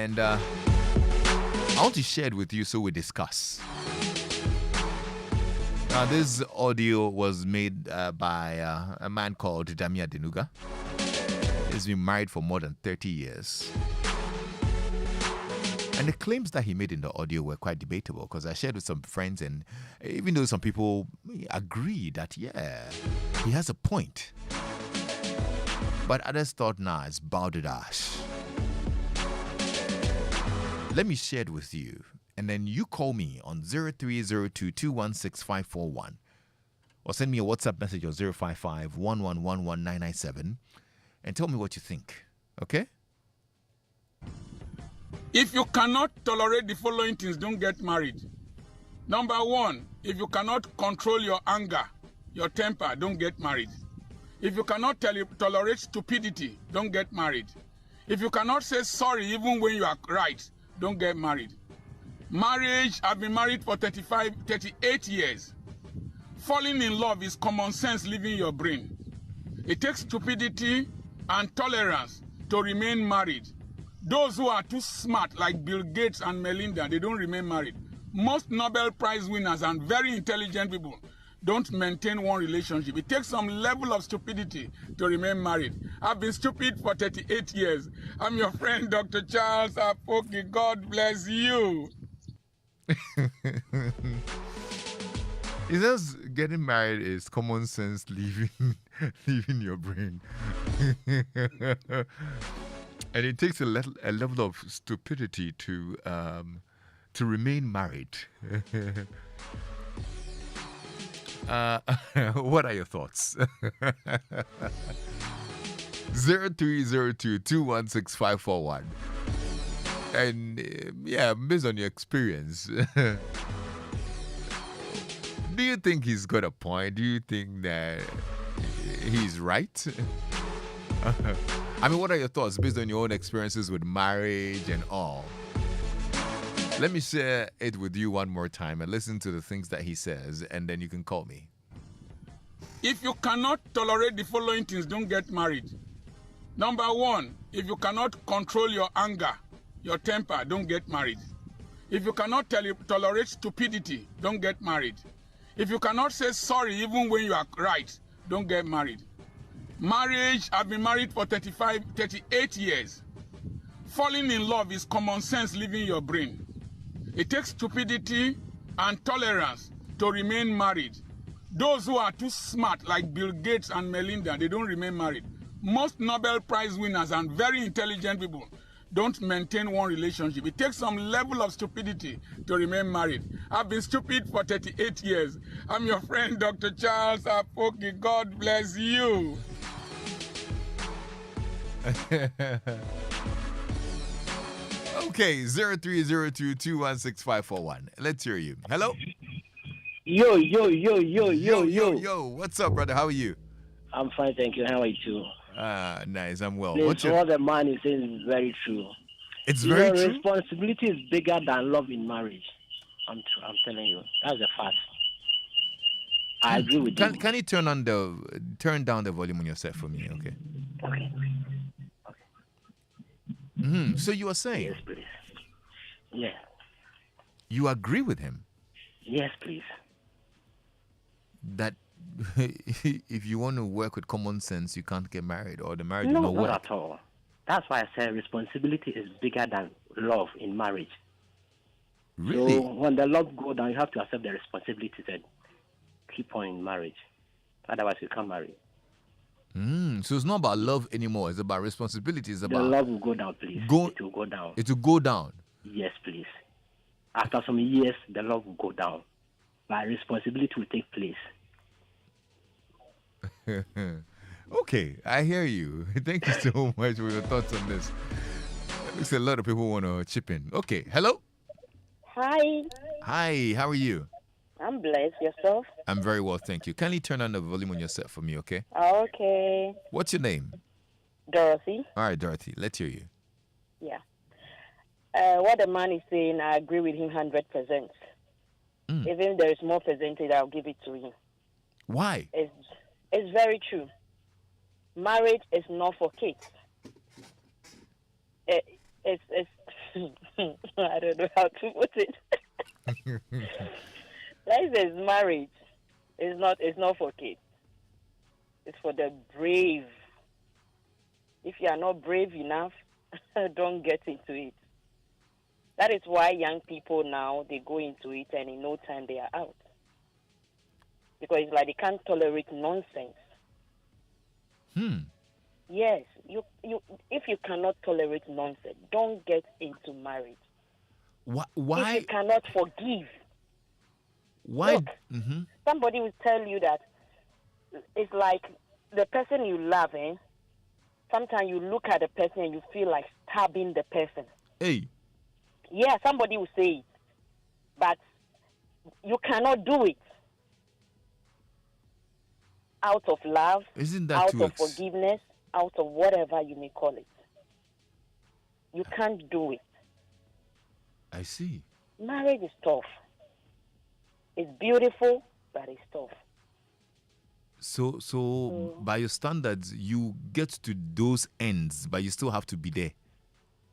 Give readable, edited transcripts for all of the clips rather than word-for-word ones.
And I want to share it with you so we discuss. Now, this audio was made by a man called Damia Denuga. He's been married for more than 30 years. And the claims that he made in the audio were quite debatable because I shared with some friends, and even though some people agree that, yeah, he has a point. But others thought, nah, it's balderdash. Let me share it with you. And then you call me on 0302-216-541 or send me a WhatsApp message on 055-111-1997 and tell me what you think. Okay? If you cannot tolerate the following things, don't get married. Number one, if you cannot control your anger, your temper, don't get married. If you cannot tolerate stupidity, don't get married. If you cannot say sorry even when you are right, don't get married. Marriage, I've been married for 38 years. Falling in love is common sense leaving your brain. It takes stupidity and tolerance to remain married. Those who are too smart, like Bill Gates and Melinda, they don't remain married. Most Nobel Prize winners and very intelligent people don't maintain one relationship. It takes some level of stupidity to remain married. I've been stupid for 38 years. I'm your friend, Dr. Charles Apoki. God bless you. He says getting married is common sense leaving your brain. And it takes a level of stupidity to remain married. What are your thoughts? 0302-216-541. And yeah, based on your experience, do you think he's got a point? Do you think that he's right? I mean, what are your thoughts based on your own experiences with marriage and all? Let me share it with you one more time and listen to the things that he says, and then you can call me. If you cannot tolerate the following things, don't get married. Number one, if you cannot control your anger, your temper, don't get married. If you cannot tolerate stupidity, don't get married. If you cannot say sorry even when you are right, don't get married. Marriage, I've been married for 38 years. Falling in love is common sense leaving your brain. It takes stupidity and tolerance to remain married. Those who are too smart, like Bill Gates and Melinda, they don't remain married. Most Nobel Prize winners and very intelligent people don't maintain one relationship. It takes some level of stupidity to remain married. I've been stupid for 38 years. I'm your friend, Dr. Charles Apoki. God bless you. Okay, 0302-216-541. Let's hear you. Hello? Yo. Yo, what's up, brother? How are you? I'm fine, thank you. How are you too? Nice, I'm well. What the man is saying is very true. It's very true? Responsibility is bigger than love in marriage. I'm telling you. That's a fact. I agree with you. Can you turn down the volume on your set for me, okay? Okay. Mm-hmm. So you are saying? Yes, please. Yeah. You agree with him? Yes, please. That if you want to work with common sense, you can't get married, or the marriage will not work. No, not at all. That's why I said responsibility is bigger than love in marriage. Really? So when the love goes down, you have to accept the responsibilities and keep on in marriage. Otherwise, you can't marry. So it's not about love anymore. It's about responsibility. It's about the love will go down, please. It will go down. It will go down. Yes, please. After some years, the love will go down. But responsibility will take place. Okay, I hear you. Thank you so much for your thoughts on this. Looks a lot of people want to chip in. Okay, hello? Hi. Hi, how are you? I'm blessed. Yourself? I'm very well, thank you. Kindly turn on the volume on your set for me, okay? Okay. What's your name? Dorothy. All right, Dorothy, let's hear you. Yeah. What the man is saying, I agree with him 100%. Even if there is more percentage, I'll give it to him. Why? It's very true. Marriage is not for kids. It's I don't know how to put it. License marriage is not for kids. It's for the brave. If you are not brave enough, don't get into it. That is why young people now, they go into it and in no time they are out. Because it's like they can't tolerate nonsense. Yes, you if you cannot tolerate nonsense, don't get into marriage. Why? If you cannot forgive. Why? Look, somebody will tell you that it's like the person you love, sometimes you look at the person and you feel like stabbing the person. Hey. Yeah, somebody will say it, but you cannot do it. Out of love, Isn't that out of forgiveness, out of whatever you may call it. You can't do it. I see. Marriage is tough. It's beautiful, but it's tough. So by your standards, you get to those ends, but you still have to be there.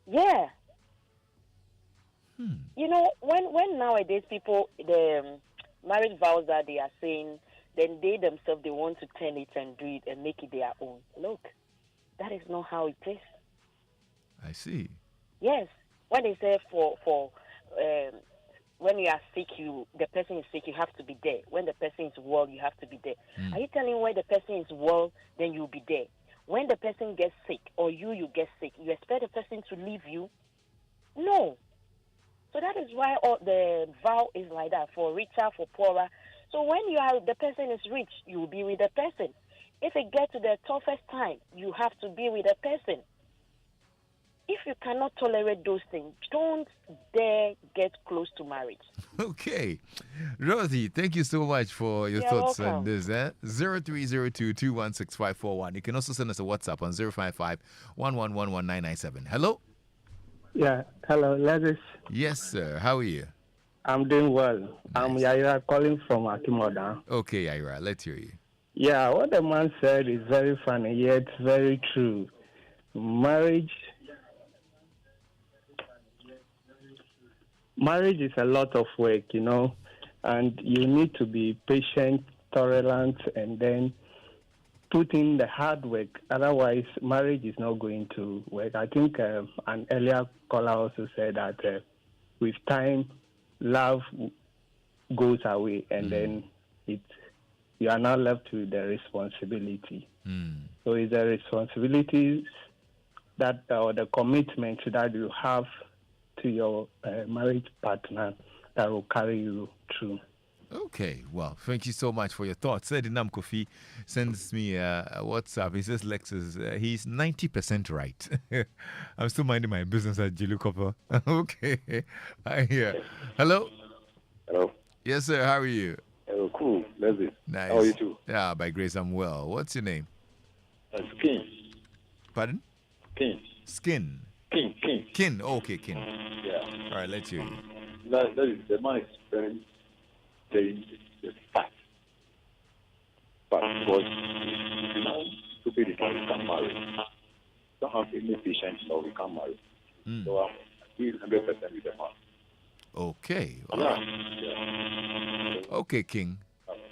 Yeah. You know, when nowadays people, the marriage vows that they are saying, then they themselves, they want to turn it and do it and make it their own. Look, that is not how it is. I see. Yes. When they say when you are sick, the person is sick, you have to be there. When the person is well, you have to be there. Are you telling when the person is well, then you'll be there? When the person gets sick or you get sick, you expect the person to leave you? No. So that is why the vow is like that, for richer, for poorer. So when the person is rich, you will be with the person. If it gets to the toughest time, you have to be with the person. If you cannot tolerate those things, don't dare get close to marriage. Okay. Rosie, thank you so much for your thoughts on this. 0302216541. You can also send us a WhatsApp on 055-1111997. Hello? Yeah, hello, Lexis. Yes, sir. How are you? I'm doing well. Nice. I'm Yaira calling from Akimoda. Okay, Yaira, let's hear you. Yeah, what the man said is very funny, yet very true. Marriage is a lot of work, and you need to be patient, tolerant, and then put in the hard work. Otherwise, marriage is not going to work. I think an earlier caller also said that with time, love goes away, and then you are now left with the responsibility. So it's the responsibilities that or the commitment that you have to your marriage partner that will carry you through. Okay, well, thank you so much for your thoughts. Edinam Kofi sends me a WhatsApp. He says, Lexis, he's 90% right. I'm still minding my business at Jilu Copper. Okay, I hear. Hello? Hello? Yes, sir, how are you? Hello, cool. Lexis. Nice. How are you too? Yeah, by grace, I'm well. What's your name? Skin. Pardon? Kin. Skin. Kin. Kin. Oh, okay, Kin. Yeah. All right, let's hear you. That is the man is very fast. But because if you now stupid, you can't marry. Don't have any patience, so we can't marry. So I'm 100% with the man. Okay. All right. Yeah. Okay, King.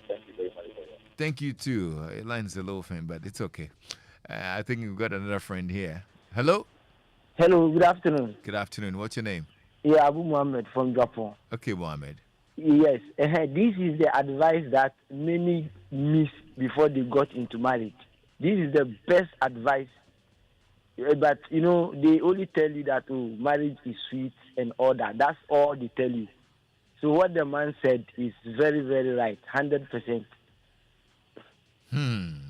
Thank you very much for that. Thank you too. Your line's a little faint, but it's okay. I think we've got another friend here. Hello? Hello, good afternoon. Good afternoon. What's your name? Yeah, Abu Muhammad from Japan. Okay, Mohammed. Yes, this is the advice that many miss before they got into marriage. This is the best advice. But, they only tell you that marriage is sweet and all that. That's all they tell you. So what the man said is very, very right, 100%.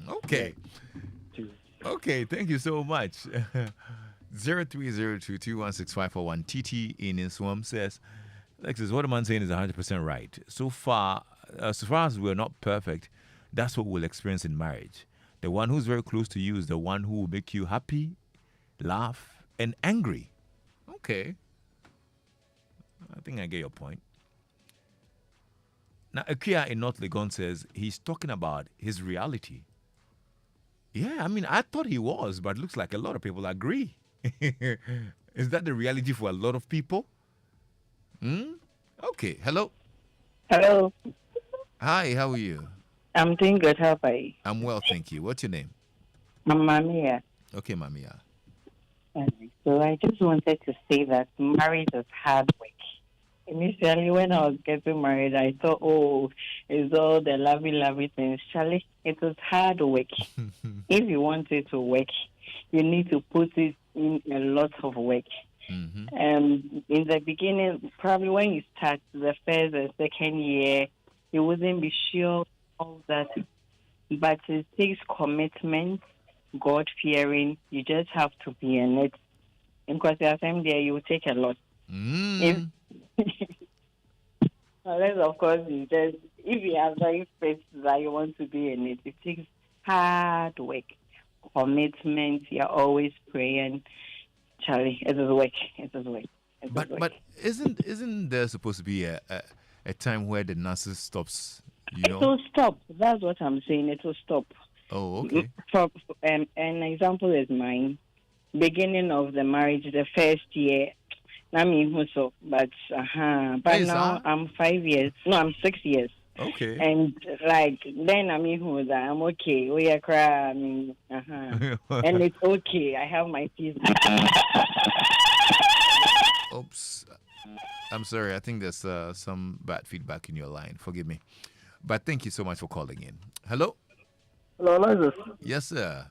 Okay. Okay, thank you so much. 0302216541 TT in Iswam says, Lexis, what the man saying is 100% right. So far as we're not perfect, that's what we'll experience in marriage. The one who's very close to you is the one who will make you happy, laugh, and angry. Okay. I think I get your point. Now, Akia in North Legon says he's talking about his reality. Yeah, I mean, I thought he was, but it looks like a lot of people agree. Is that the reality for a lot of people? Okay. Hello. Hello, Hi, how are you? I'm doing good. How about you? I'm well, thank you. What's your name? I'm Mamiya. Okay, Mamia. So I just wanted to say that marriage is hard work. Initially, when I was getting married, I thought, oh, it's all the lovey things. Charlie, it is hard work. If you want it to work, you need to put it in a lot of work. In the beginning, probably when you start the first and second year, you wouldn't be sure of that. But it takes commitment, God fearing. You just have to be in it. Because the same day you will take a lot. If, unless of course if you are very fit that you want to be in it, it takes hard work, commitment. You're always praying. Charlie, it is work. It is work. But isn't there supposed to be a time where the nurses stops? It will stop. That's what I'm saying. It will stop. Oh, okay. For an example is mine. Beginning of the marriage, the first year, but now I'm 5 years. No, I'm 6 years. Okay. And like then I'm okay. We are crying. And it's okay. I have my peace. Oops. I'm sorry. I think there's some bad feedback in your line. Forgive me. But thank you so much for calling in. Hello? Hello, Lexis. Yes, sir.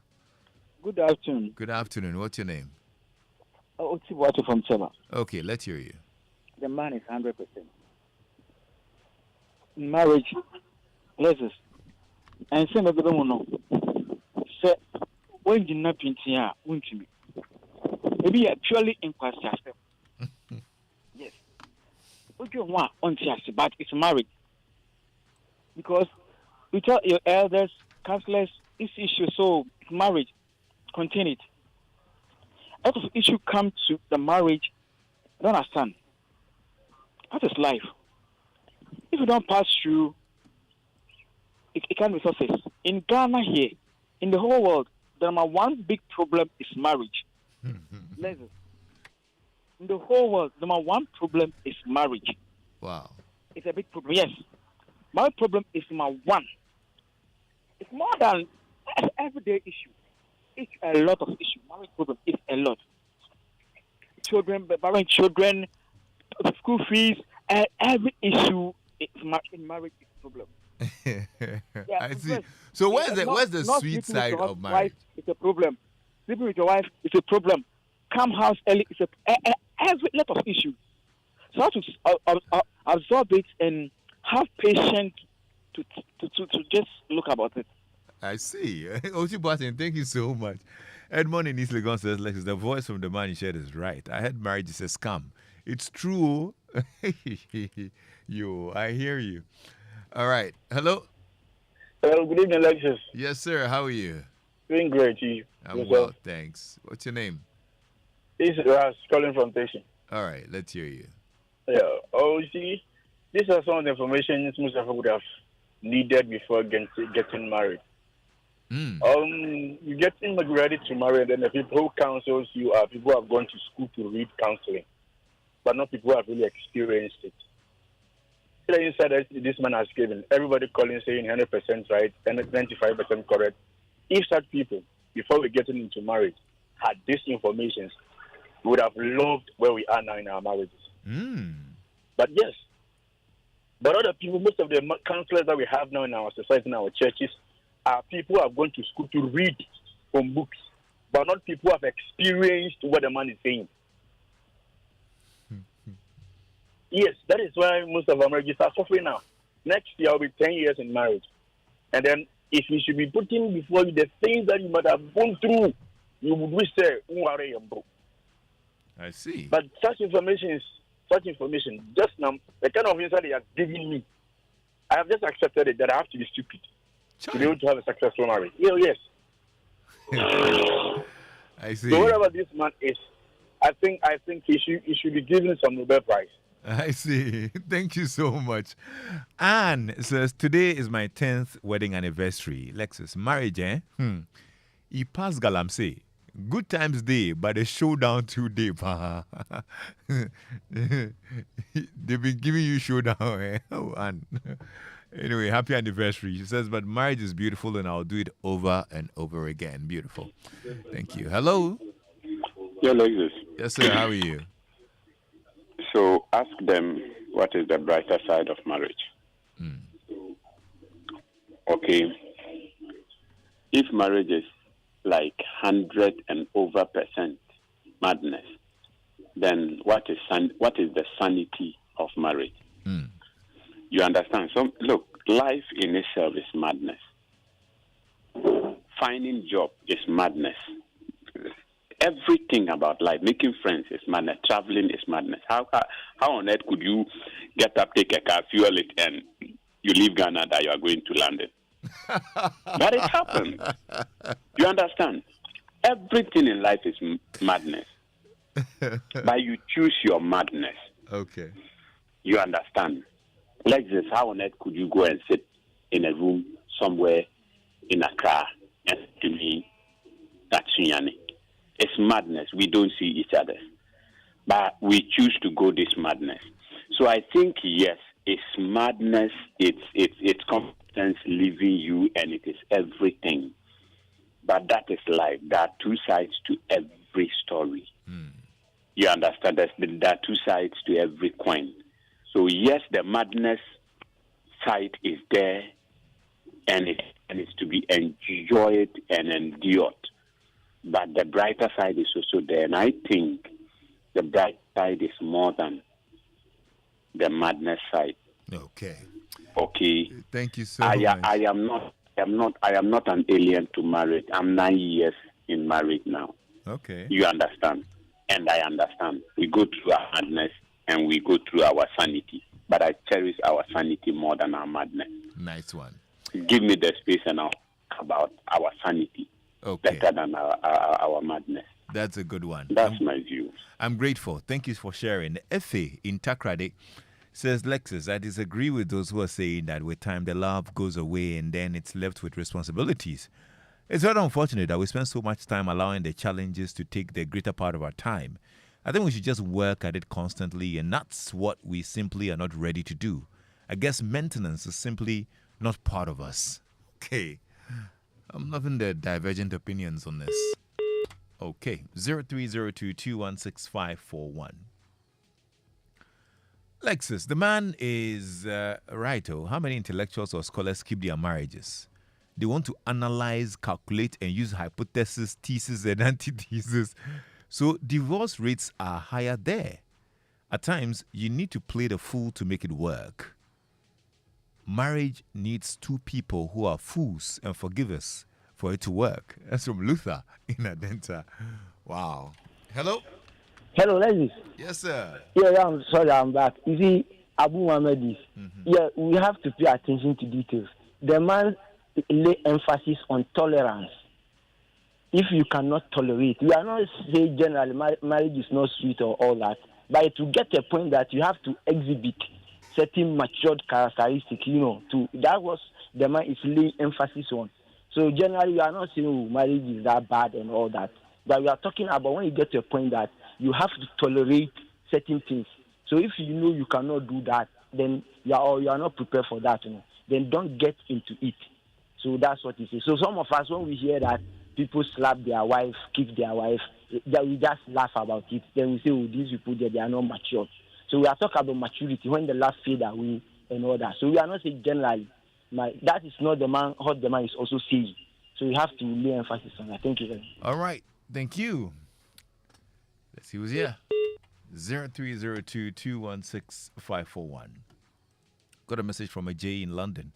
Good afternoon. Good afternoon. What's your name? Otiwato from Chema. Okay, let's hear you. The man is 100%. Marriage, Lexis. And some of them know. Say, when you're not painting, won't you? Maybe actually in past yourself. Yes. What you want on Tiasi, but it's marriage. Because we tell your elders, counselors, this issue, so marriage, continue it. A lot of issue come to the marriage, I don't understand. That is life. If you don't pass through, it can't be success. In Ghana here, in the whole world, the number one big problem is marriage. Listen. In the whole world, the number one problem is marriage. Wow. It's a big problem, yes. My problem is number one. It's more than an everyday issue. It's a lot of issue. Marriage problem is a lot. Children, barring children, school fees, and every issue in marriage is a problem. I see. So where's the sweet side of marriage? It's a problem. Sleeping with your wife is a problem. Come house early is every lot of issues. So I have to absorb it and have patience to just look about it. I see. Ochi Barton, thank you so much. Edmond in East Legon says, Lexis, the voice from the man you shared is right. I had marriage is a scam. It's true. I hear you. All right. Hello? Well, good evening, Lexis. Yes, sir. How are you? Doing great, you. I'm well, thanks. What's your name? This is Ras calling from Station. All right. Let's hear you. Yeah. Oh, you see, these are some of the information most of us would have needed before getting married. You get ready to marry, and then the people who counsels you are people who have gone to school to read counseling, but not people who have really experienced it. The insight this man has given, everybody calling saying 100% right and 95% correct. If such people, before we get into marriage, had this information, we would have loved where we are now in our marriages. But yes, but other people, most of the counselors that we have now in our society, in our churches, are people who have gone to school to read from books, but not people who have experienced what the man is saying. Yes, that is why most of our marriages are suffering now. Next year, I'll be 10 years in marriage. And then, if you should be putting before you the things that you might have gone through, you would wish, say, I see. But such information, just now, the kind of insight he has given me, I have just accepted it that I have to be stupid to be able to have a successful marriage. Yes. I see. So whatever this man is, I think he should be given some Nobel Prize. I see. Thank you so much. Anne says, today is my 10th wedding anniversary. Lexis, marriage, eh? I pass galamsey. Good times day, but the showdown too deep. They've been giving you showdown. Eh? Oh, and anyway, happy anniversary. She says, but marriage is beautiful and I'll do it over and over again. Beautiful. Thank you. Hello. Yeah, Lexis. Yes, sir. How are you? So ask them what is the brighter side of marriage. Okay. If marriage is like 100 and over % madness, then what is the sanity of marriage? You understand? So look, life in itself is madness. Finding job is madness. Everything about life, making friends is madness. Traveling is madness. How on earth could you get up, take a car, fuel it, and you leave Ghana that you are going to London? But it happens. You understand? Everything in life is madness. But you choose your madness. Okay. You understand? Like this, how on earth could you go and sit in a room somewhere in Accra and to me, Tatsuyani? It's madness. We don't see each other. But we choose to go this madness. So I think, yes, it's madness. It's competence leaving you, and it is everything. But that is life. There are two sides to every story. You understand? There are two sides to every coin. So yes, the madness side is there, and it's to be enjoyed and endured. But the brighter side is also there, and I think the bright side is more than the madness side. Okay. Okay. Thank you so much. I am not an alien to marriage. I'm 9 years in marriage now. Okay. You understand, and I understand. We go through our madness and we go through our sanity, but I cherish our sanity more than our madness. Nice one. Give me the space and I'll talk about our sanity. Okay. Better than our madness. That's a good one. That's my view. I'm grateful. Thank you for sharing. Efe in Takrade says, Lexis, I disagree with those who are saying that with time the love goes away and then it's left with responsibilities. It's very unfortunate that we spend so much time allowing the challenges to take the greater part of our time. I think we should just work at it constantly, and that's what we simply are not ready to do. I guess maintenance is simply not part of us. Okay. I'm loving the divergent opinions on this. Okay. 0302216541. Lexis, the man is right. How many intellectuals or scholars keep their marriages? They want to analyze, calculate, and use hypotheses, thesis, and antithesis. So divorce rates are higher there. At times, you need to play the fool to make it work. Marriage needs two people who are fools and forgivers for it to work. That's from Luther in Adenta. Wow. Hello? Hello, Lexis. Yes, sir. Yeah, I'm sorry, I'm back. You see, Abu Muhammad is. Yeah, we have to pay attention to details. The man lay emphasis on tolerance. If you cannot tolerate, we are not saying generally marriage is not sweet or all that, but to get a point that you have to exhibit certain matured characteristics, that was the man is laying emphasis on. So generally, we are not saying marriage is that bad and all that, but we are talking about when you get to a point that you have to tolerate certain things. So if you know you cannot do that, then you are not prepared for that. Then don't get into it. So that's what it is. So some of us, when we hear that people slap their wife, kick their wife, that we just laugh about it. Then we say, these people they are not mature. So we are talking about maturity when the laugh fade away and all that. So we are not saying generally. That is not what the man is also saying. So we have to lay emphasis on that. Thank you very much. All right. Thank you. Let's see who's here. 0302216541. Got a message from a J in London.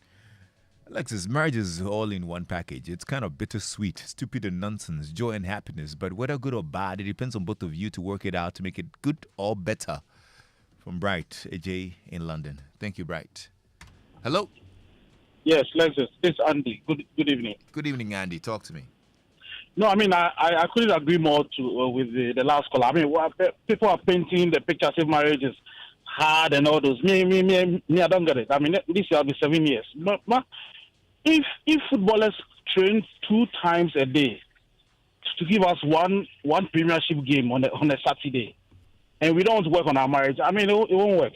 Alexis, marriage is all in one package. It's kind of bittersweet, stupid and nonsense, joy and happiness. But whether good or bad, it depends on both of you to work it out to make it good or better. From Bright, a J in London. Thank you, Bright. Hello? Yes, Lexis. It's Andy. Good evening. Good evening, Andy. Talk to me. No, I mean, I couldn't agree more with the last caller. I mean, people are painting the picture as if marriage is hard and all those. Me, I don't get it. I mean, this year I'll be 7 years. But if footballers train 2 times a day to give us one premiership game on a Saturday, and we don't work on our marriage. I mean, it won't work.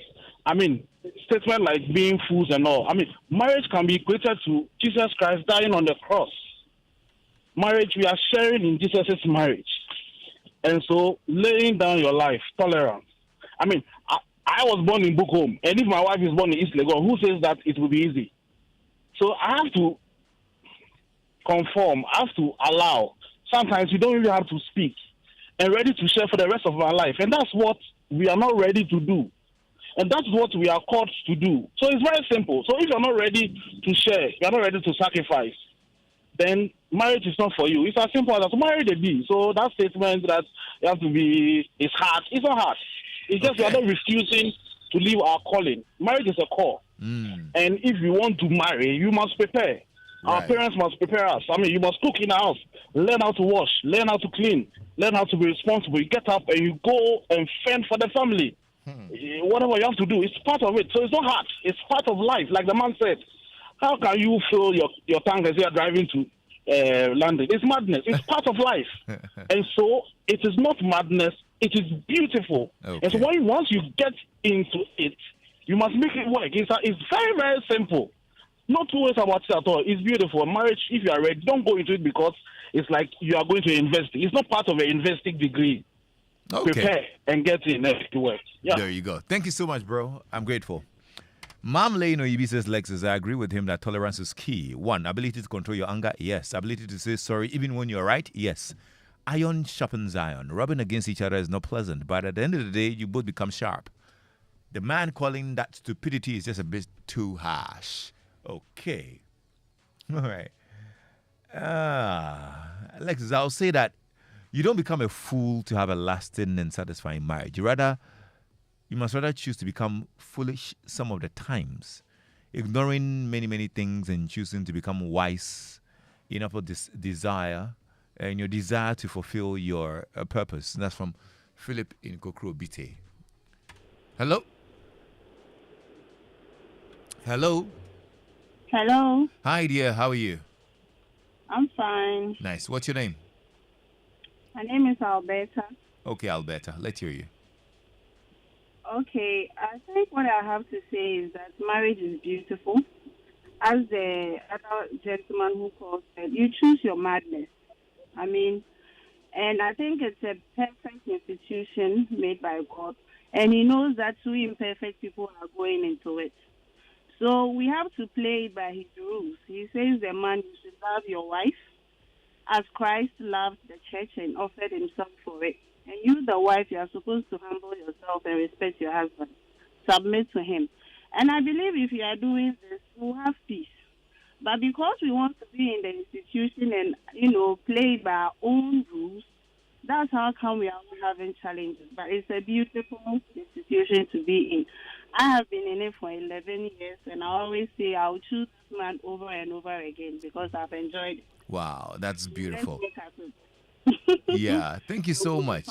I mean, statement like being fools and all. I mean, marriage can be equated to Jesus Christ dying on the cross. Marriage, we are sharing in Jesus' marriage. And so, laying down your life, tolerance. I mean, I was born in Bukom, and if my wife is born in East Legon, who says that it will be easy? So I have to conform, I have to allow. Sometimes you don't really have to speak and ready to share for the rest of our life. And that's what we are not ready to do. And that's what we are called to do. So it's very simple. So if you're not ready to share, you're not ready to sacrifice, then marriage is not for you. It's as simple as that. Marriage they be. So that statement that you have to be, it's hard. It's not hard. It's just we are not refusing to leave our calling. Marriage is a call. And if you want to marry, you must prepare. Our parents must prepare us. I mean, you must cook in the house, learn how to wash, learn how to clean, learn how to be responsible. You get up and you go and fend for the family. Whatever you have to do, it's part of it. So it's not hard. It's part of life. Like the man said, how can you fill your tank as you are driving to London? It's madness. It's part of life. And so it is not madness. It is beautiful. Okay. And so once you get into it, you must make it work. It's very, very simple. Not two ways about it at all. It's beautiful. Marriage, if you are ready, don't go into it because it's like you are going to invest. It's not part of an investing degree. Okay. Prepare and get in to work. Yeah. There you go. Thank you so much, bro. I'm grateful. Mam Lane Oyibi says, Lexis, I agree with him that tolerance is key. 1, ability to control your anger. Yes. Ability to say sorry even when you're right. Yes. Iron sharpens iron. Rubbing against each other is not pleasant, but at the end of the day, you both become sharp. The man calling that stupidity is just a bit too harsh. Okay. All right. Alexis, I'll say that you don't become a fool to have a lasting and satisfying marriage. You must rather choose to become foolish some of the times, ignoring many, many things and choosing to become wise enough for this desire and your desire to fulfill your purpose. And that's from Philip in Kokro Bite. Hello? Hello? Hello. Hi, dear. How are you? I'm fine. Nice. What's your name? My name is Alberta. Okay, Alberta. Let's hear you. Okay, I think what I have to say is that marriage is beautiful. As the other gentleman who called said, you choose your madness. I mean, and I think it's a perfect institution made by God. And he knows that two imperfect people are going into it. So we have to play by his rules. He says the man, you should love your wife as Christ loved the church and offered himself for it. And you, the wife, you are supposed to humble yourself and respect your husband. Submit to him. And I believe if you are doing this, we'll have peace. But because we want to be in the institution and, play by our own rules, that's how come we are having challenges. But it's a beautiful institution to be in. I have been in it for 11 years, and I always say I'll choose this man over and over again because I've enjoyed it. Wow, that's beautiful. Yeah, thank you so much.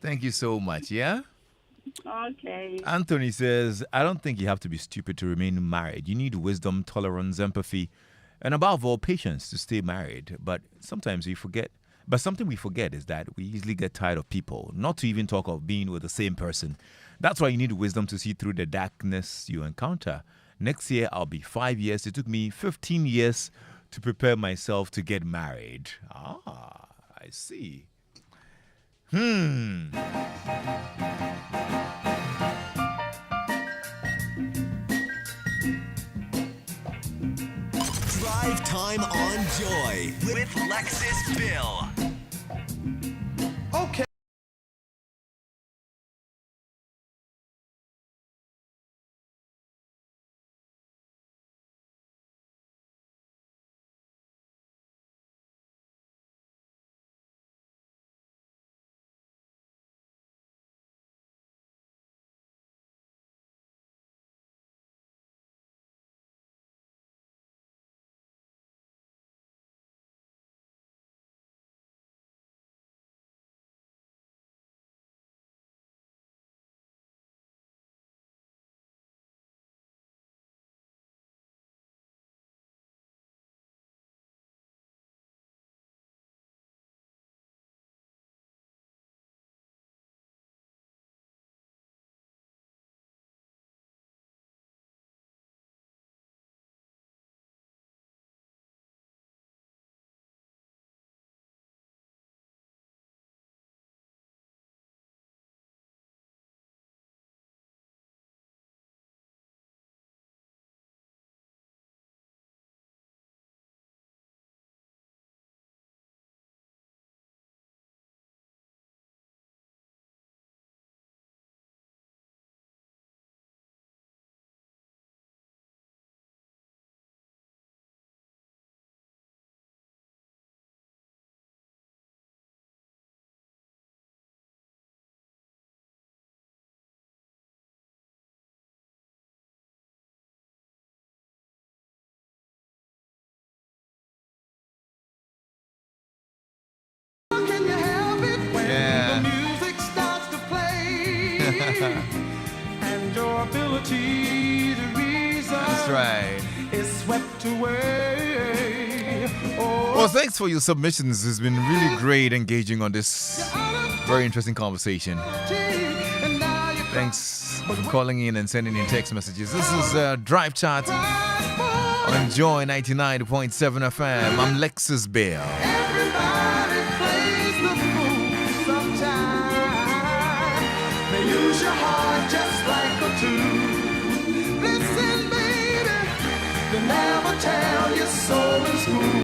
Thank you so much, yeah? Okay. Anthony says, I don't think you have to be stupid to remain married. You need wisdom, tolerance, empathy, and above all, patience to stay married. But sometimes we forget. But something we forget is that we easily get tired of people, not to even talk of being with the same person. That's why you need wisdom to see through the darkness you encounter. Next year, I'll be 5 years. It took me 15 years to prepare myself to get married. Ah, I see. Drive time on Joy with Lexis Bill. Well, thanks for your submissions. It's been really great engaging on this very interesting conversation. Thanks for calling in and sending in text messages. This is Drive Chat on Joy 99.7 FM. I'm Lexis Bill. Everybody plays the fool sometimes. They use your heart just like a tool. Listen, baby, they never tell.